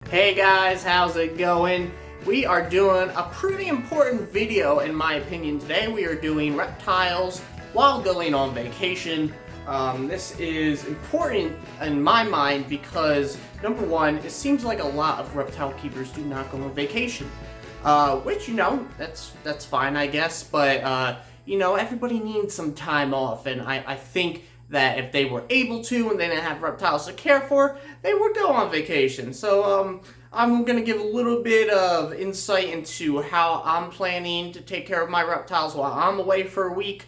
Hey guys, how's it going? We are doing a pretty important video in my opinion today. We are doing reptiles while going on vacation. This is important in my mind because, number one, it seems like a lot of reptile keepers do not go on vacation. Which, that's fine, I guess, but, everybody needs some time off, and I think that if they were able to and they didn't have reptiles to care for, they would go on vacation. So, I'm going to give a little bit of insight into how I'm planning to take care of my reptiles while I'm away for a week.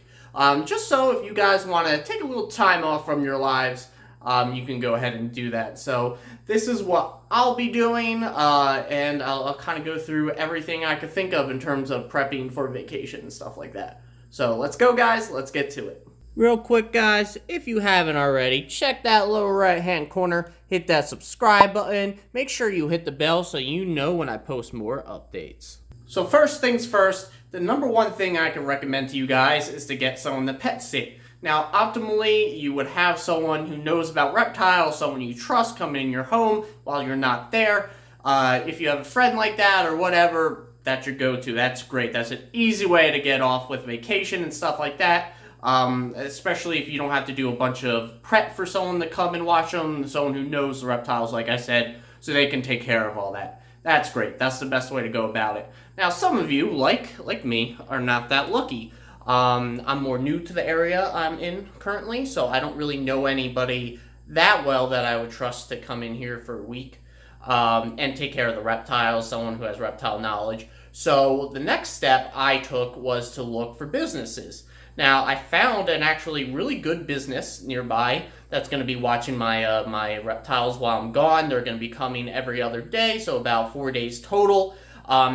Just so if you guys want to take a little time off from your lives, you can go ahead and do that. So this is what I'll be doing, and I'll kind of go through everything I could think of in terms of prepping for vacation and stuff like that. So let's go, guys. Let's get to it. Real quick, guys, if you haven't already, check that lower right-hand corner, hit that subscribe button, make sure you hit the bell so you know when I post more updates. So first things first, the number one thing I can recommend to you guys is to get someone to pet sit. Now, optimally, you would have someone who knows about reptiles, someone you trust coming in your home while you're not there. If you have a friend like that or whatever, that's your go-to. That's great. That's an easy way to get off with vacation and stuff like that. Especially if you don't have to do a bunch of prep for someone to come and watch them, someone who knows the reptiles, like I said, so they can take care of all that. That's great. That's the best way to go about it. Now, some of you, like me, are not that lucky. I'm more new to the area I'm in currently, so I don't really know anybody that well that I would trust to come in here for a week and take care of the reptiles, someone who has reptile knowledge. So the next step I took was to look for businesses. Now, I found an actually really good business nearby that's going to be watching my my reptiles while I'm gone. They're going to be coming every other day, so about 4 days total.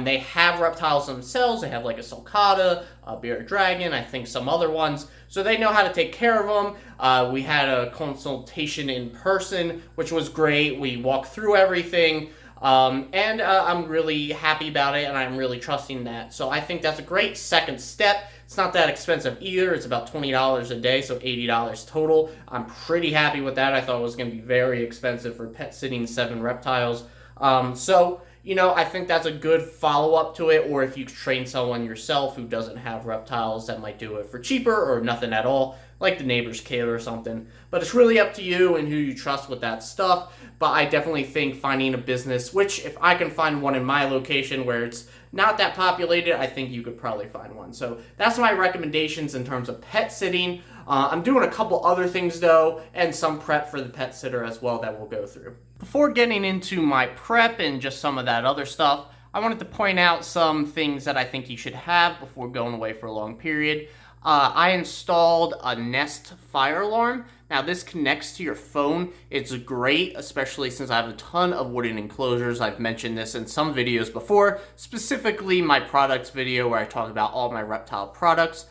They have reptiles themselves. They have like a sulcata, a bearded dragon, I think some other ones. So they know how to take care of them. We had a consultation in person, which was great. We walked through everything. And I'm really happy about it, and I'm really trusting that. So I think that's a great second step. It's not that expensive either. It's about $20 a day, so $80 total. I'm pretty happy with that. I thought it was going to be very expensive for pet sitting 7 reptiles. I think that's a good follow-up to it, or if you train someone yourself who doesn't have reptiles, that might do it for cheaper or nothing at all, like the neighbor's kid or something. But it's really up to you and who you trust with that stuff. But I definitely think finding a business, which if I can find one in my location where it's not that populated, I think you could probably find one. So that's my recommendations in terms of pet sitting. I'm doing a couple other things though, and some prep for the pet sitter as well that we'll go through. Before getting into my prep and just some of that other stuff, I wanted to point out some things that I think you should have before going away for a long period. I installed a Nest fire alarm. Now this connects to your phone. It's great, especially since I have a ton of wooden enclosures. I've mentioned this in some videos before, specifically my products video where I talk about all my reptile products.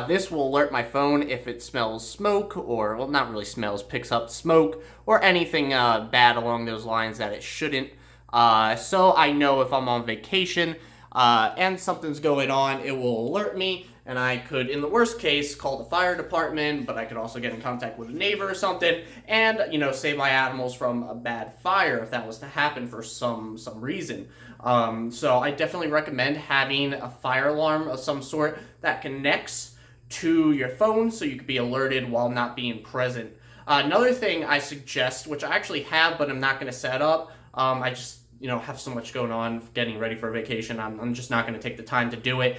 This will alert my phone if it smells smoke, or, well, not really smells, picks up smoke, or anything bad along those lines that it shouldn't. So I know if I'm on vacation and something's going on, it will alert me. And I could, in the worst case, call the fire department, but I could also get in contact with a neighbor or something and, save my animals from a bad fire if that was to happen for some reason. So I definitely recommend having a fire alarm of some sort that connects to your phone so you could be alerted while not being present. Another thing I suggest, which I actually have but I'm not going to set up, I just have so much going on getting ready for a vacation, I'm just not going to take the time to do it,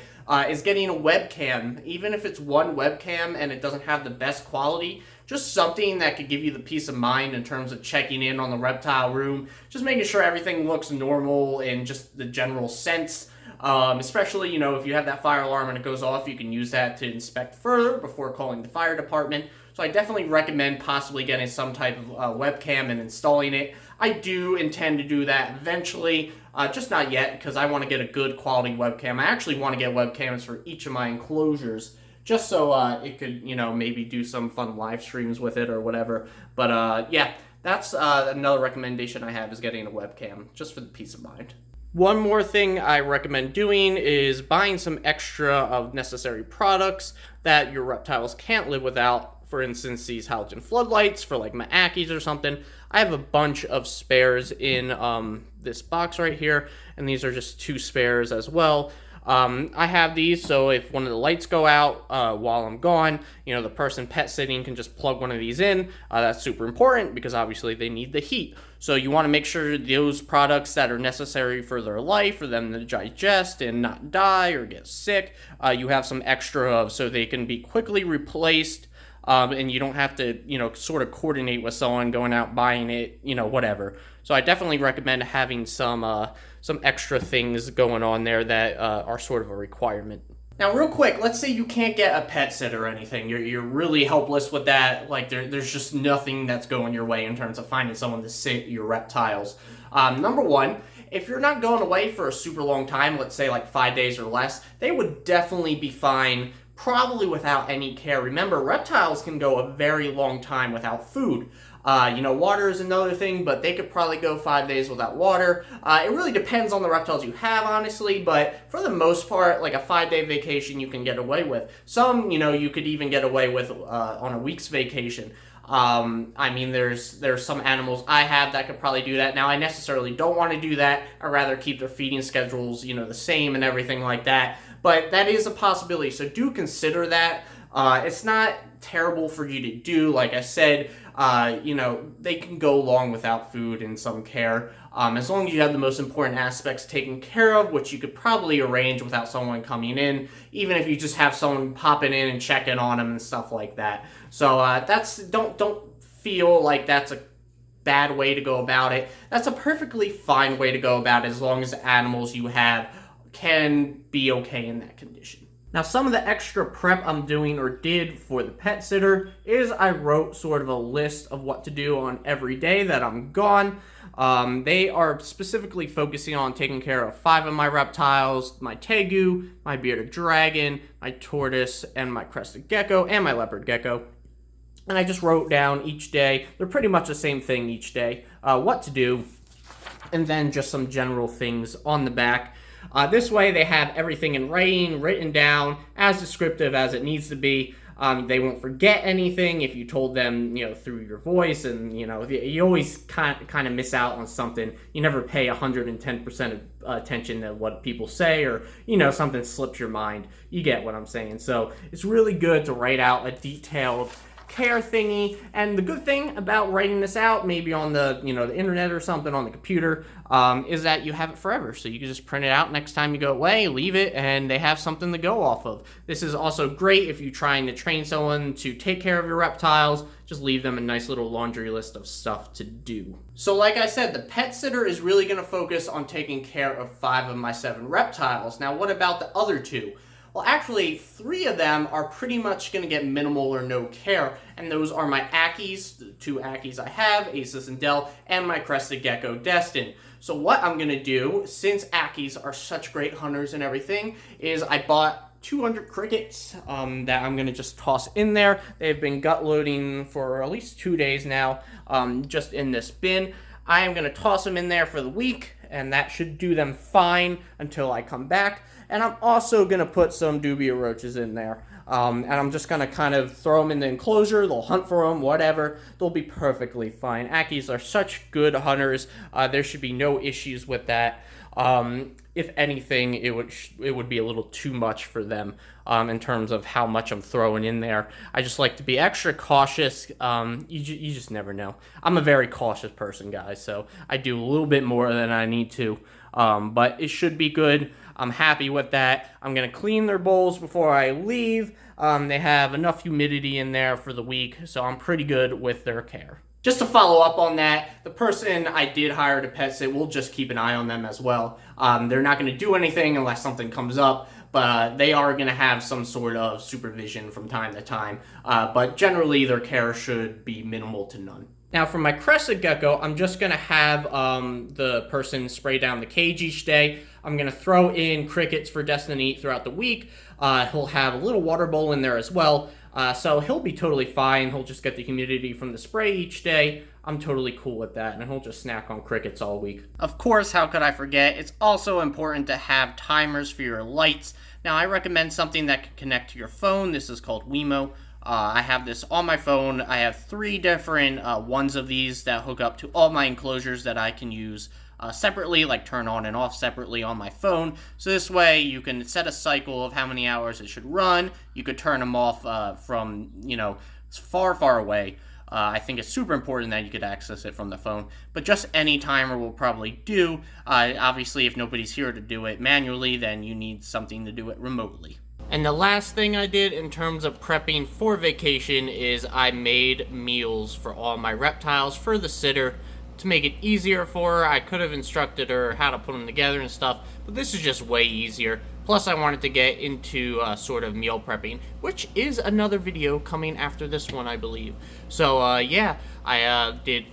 is getting a webcam. Even if it's one webcam and it doesn't have the best quality, just something that could give you the peace of mind in terms of checking in on the reptile room, just making sure everything looks normal in just the general sense. Especially, if you have that fire alarm and it goes off, you can use that to inspect further before calling the fire department. So I definitely recommend possibly getting some type of webcam and installing it. I do intend to do that eventually, just not yet because I want to get a good quality webcam. I actually want to get webcams for each of my enclosures just so it could, maybe do some fun live streams with it or whatever. But yeah, that's another recommendation I have, is getting a webcam just for the peace of mind. One more thing I recommend doing is buying some extra of necessary products that your reptiles can't live without for instance, these halogen floodlights for like my Ackies or something. I have a bunch of spares in this box right here, and these are just 2 spares as well. I have these so if one of the lights go out while I'm gone, you know, the person pet sitting can just plug one of these in. That's super important because obviously they need the heat. So you want to make sure those products that are necessary for their life, for them to digest and not die or get sick, you have some extra of, so they can be quickly replaced. And you don't have to, you know, sort of coordinate with someone going out buying it, you know, whatever. So I definitely recommend having some extra things going on there that are sort of a requirement. Now, real quick, let's say you can't get a pet sitter or anything. You're really helpless with that. Like, there's just nothing that's going your way in terms of finding someone to sit your reptiles. Number one, if you're not going away for a super long time, let's say like 5 days or less, they would definitely be fine, probably without any care. Remember, reptiles can go a very long time without food. You know, water is another thing, but they could probably go 5 days without water. It really depends on the reptiles you have, honestly, but for the most part, like a 5-day vacation you can get away with. Some, you know, you could even get away with on a week's vacation. I mean, there's some animals I have that could probably do that. Now, I necessarily don't want to do that. I'd rather keep their feeding schedules, you know, the same and everything like that. But that is a possibility, so do consider that. It's not terrible for you to do. Like I said, you know, they can go long without food and some care. As long as you have the most important aspects taken care of, which you could probably arrange without someone coming in, even if you just have someone popping in and checking on them and stuff like that. So don't feel like that's a bad way to go about it. That's a perfectly fine way to go about it as long as the animals you have can be okay in that condition. Now, some of the extra prep I'm doing or did for the pet sitter is I wrote sort of a list of what to do on every day that I'm gone. They are specifically focusing on taking care of 5 of my reptiles: my Tegu, my bearded dragon, my tortoise, and my crested gecko, and my leopard gecko. And I just wrote down each day, they're pretty much the same thing each day, what to do, and then just some general things on the back. This way they have everything in writing, written down, as descriptive as it needs to be. They won't forget anything if you told them, you know, through your voice, and, you know, you always kind of miss out on something. You never pay 110% attention to what people say, or, you know, something slips your mind. You get what I'm saying. So it's really good to write out a detailed care thingy. And the good thing about writing this out, maybe on the, you know, the internet or something on the computer, is that you have it forever. So you can just print it out next time you go away, leave it, and they have something to go off of. This is also great if you're trying to train someone to take care of your reptiles. Just leave them a nice little laundry list of stuff to do. So like I said, the pet sitter is really going to focus on taking care of 5 of my 7 reptiles. Now, what about the other 2? Well, actually, 3 of them are pretty much going to get minimal or no care, and those are my Ackies, the 2 Ackies I have, Asus and Dell, and my Crested Gecko, Destin. So what I'm going to do, since Ackies are such great hunters and everything, is I bought 200 crickets that I'm going to just toss in there. They've been gut loading for at least 2 days now, just in this bin. I am going to toss them in there for the week, and that should do them fine until I come back. And I'm also going to put some dubia roaches in there. And I'm just going to kind of throw them in the enclosure. They'll hunt for them, whatever. They'll be perfectly fine. Ackies are such good hunters. There should be no issues with that. If anything, it would be a little too much for them in terms of how much I'm throwing in there. I just like to be extra cautious. You just never know. I'm a very cautious person, guys, so I do a little bit more than I need to. But it should be good. I'm happy with that. I'm going to clean their bowls before I leave. They have enough humidity in there for the week, so I'm pretty good with their care. Just to follow up on that, the person I did hire to pet sit, we'll just keep an eye on them as well. They're not going to do anything unless something comes up, but they are going to have some sort of supervision from time to time. But generally, their care should be minimal to none. Now, for my Crested Gecko, I'm just going to have the person spray down the cage each day. I'm going to throw in crickets for Destin to eat throughout the week. He'll have a little water bowl in there as well. So he'll be totally fine. He'll just get the humidity from the spray each day. I'm totally cool with that, and he'll just snack on crickets all week. Of course, how could I forget? It's also important to have timers for your lights. Now, I recommend something that can connect to your phone. This is called Wemo. I have this on my phone. I have 3 different ones of these that hook up to all my enclosures that I can use separately, like turn on and off separately on my phone. So this way you can set a cycle of how many hours it should run. You could turn them off from, far, far away. I think it's super important that you could access it from the phone, but just any timer will probably do. Obviously, if nobody's here to do it manually, then you need something to do it remotely. And the last thing I did in terms of prepping for vacation is I made meals for all my reptiles for the sitter to make it easier for her. I could have instructed her how to put them together and stuff, but this is just way easier. Plus, I wanted to get into sort of meal prepping, which is another video coming after this one, I believe. So, yeah, I did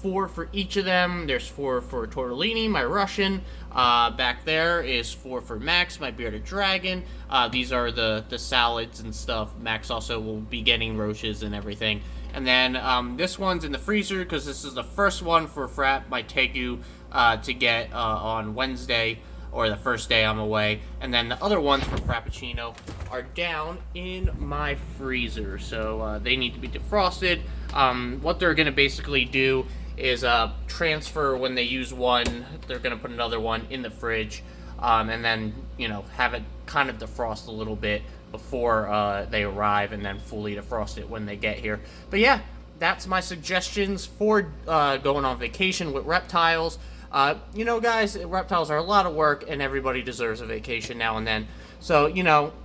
4 for each of them. There's 4 for Tortellini, my Russian. Back there is 4 for Max, my bearded dragon. These are the salads and stuff. Max also will be getting roaches and everything. And then this one's in the freezer because this is the first one for Frapp, my Tegu, to get on Wednesday, or the first day I'm away. And then the other ones for Frappuccino are down in my freezer. So they need to be defrosted. What they're going to basically do is transfer when they use one. They're going to put another one in the fridge. And then, have it kind of defrost a little bit before they arrive, and then fully defrost it when they get here. But yeah, that's my suggestions for going on vacation with reptiles. Guys, reptiles are a lot of work, and everybody deserves a vacation now and then. So,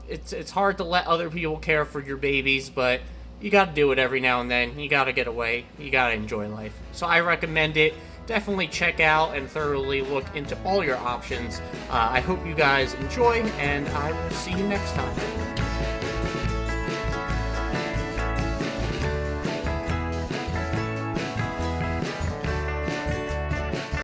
it's hard to let other people care for your babies, but you gotta do it every now and then. You gotta get away. You gotta enjoy life. So I recommend it. Definitely check out and thoroughly look into all your options. I hope you guys enjoy, and I will see you next time.